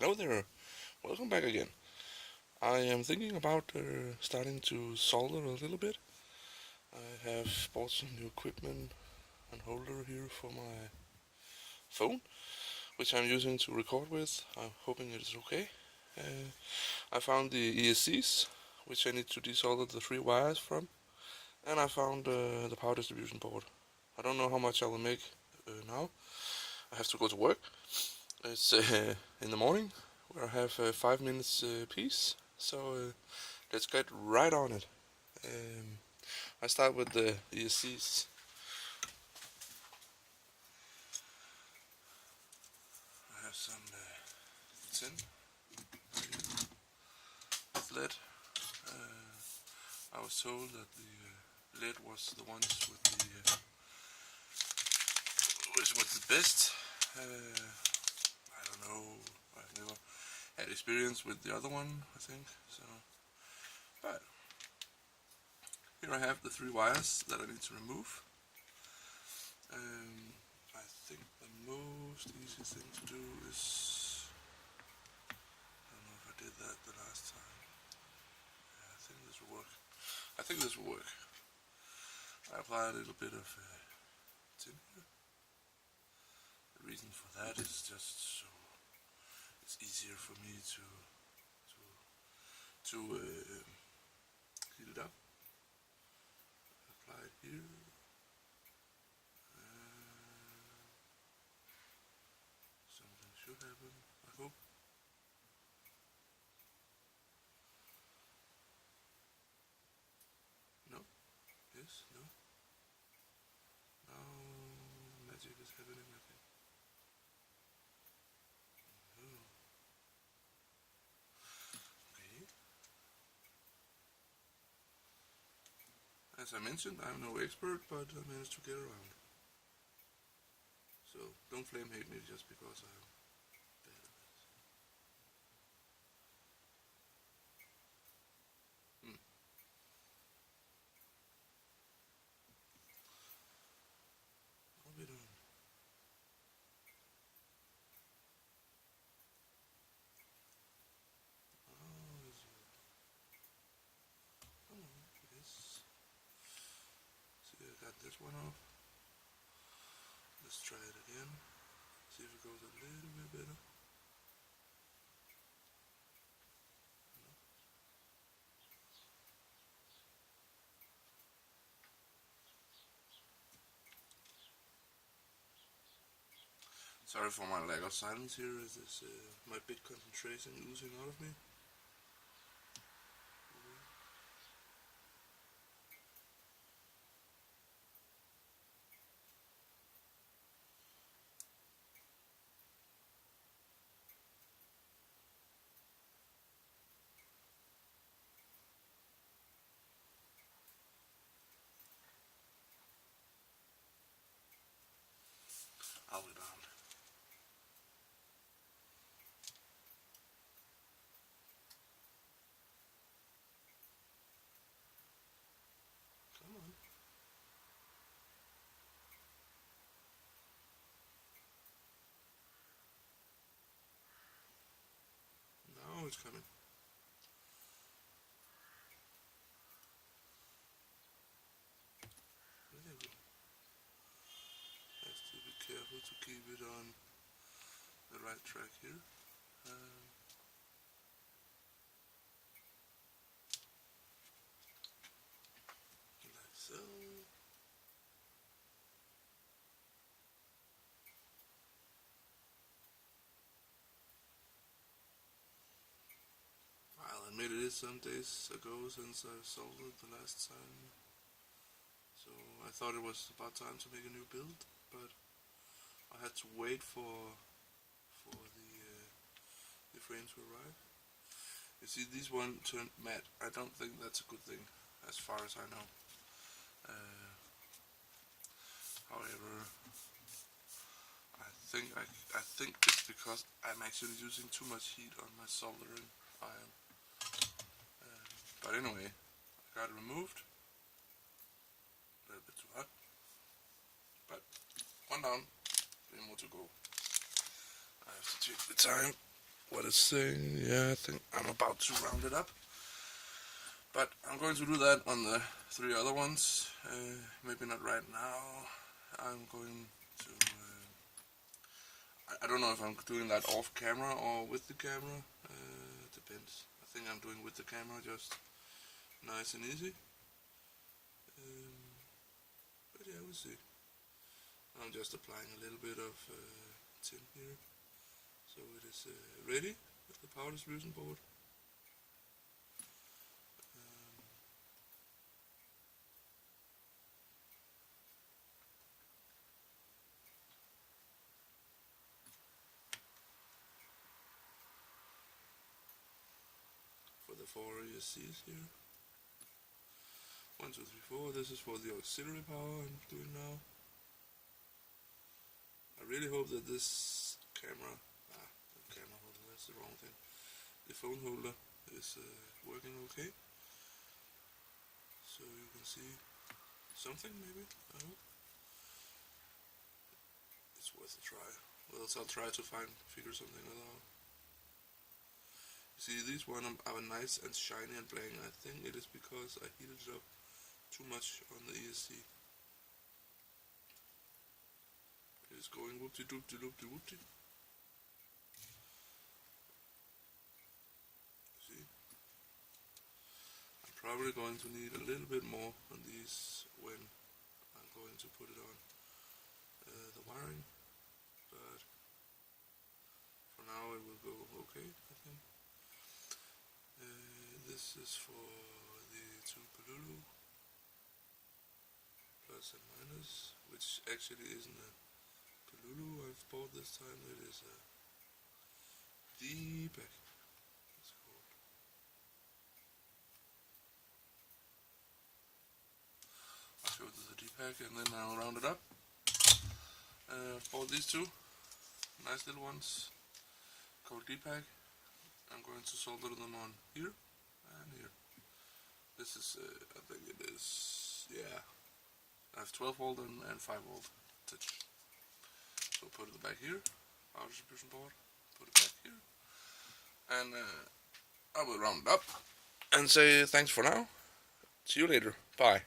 Hello there, welcome back again. I am thinking about starting to solder a little bit. I have bought some new equipment and holder here for my phone, which I'm using to record with. I'm hoping it is okay. I found the ESCs, which I need to desolder the 3 wires from, and I found the power distribution board. I don't know how much I will make now. I have to go to work. It's in the morning, where I have 5 minutes peace, so let's get right on it. Um, I start with the ESCs. I have some tin with lead. I was told that the lead was the ones with the was the best. I don't know. I've never had experience with the other one, I think. So, but here I have the 3 wires that I need to remove. I think the most easy thing to do is, I don't know if I did that the last time. Yeah, I think this will work. I think this will work. I apply a little bit of tin here. The reason for that is just so it's easier for me to heat it up. Apply it here. Something should happen, I hope. No? Yes? No? Now magic is happening, I think. Oh. Okay. As I mentioned, I'm no expert, but I managed to get around. So don't flame hate me just because I'm bad at this. I'll be done. Oh, is it? Come on, yes. See, I got this one off. Let's try it again. See if it goes a little bit better. Sorry for my lack of silence here, as this my big concentration oozing out of me. I'll be bound. Come on. Now it's coming. There we go. Have to be careful to keep it on the right track here. Like so. I'll admit it is some days ago since I soldered the last time, so I thought it was about time to make a new build, but I had to wait for the frame to arrive. You see, these one turned matte. I don't think that's a good thing, as far as I know. However, I think it's because I'm actually using too much heat on my soldering iron. But anyway, I got it removed. A little bit too hot, but one down, 3 more to go. I have to take the time what it's saying. Yeah, I think I'm about to round it up. But I'm going to do that on the 3 other ones. Maybe not right now. I'm going to... I don't know if I'm doing that off camera or with the camera. Depends. I think I'm doing with the camera, just nice and easy. But yeah, we'll see. I'm just applying a little bit of tint here, so it is ready with the power distribution board. For the 4 ESCs here. 1, 2, 3, 4. This is for the auxiliary power I'm doing now. I really hope that this camera, the camera holder, that's the wrong thing. The phone holder is working okay. So you can see something maybe, I hope. It's worth a try. Or else I'll try to figure something out. You see, these one are nice and shiny and blank. I think it is because I heated it up too much on the ESC. It is going whoopty doopty loopty whoopty. See? I'm probably going to need a little bit more on these when I'm going to put it on the wiring, but for now it will go okay, I think. This is for the 2 Polulu plus and minus, which actually isn't a Polulu I've bought this time. It is a D-pack, it's called. I'll show you the D-pack and then I'll round it up. Bought these 2 nice little ones called D-pack. I'm going to solder them on here and here. This is, I think it is, yeah, I have 12 volt and 5 volt touch. So put it back here, power distribution board, put it back here, and I will round it up and say thanks for now. See you later. Bye.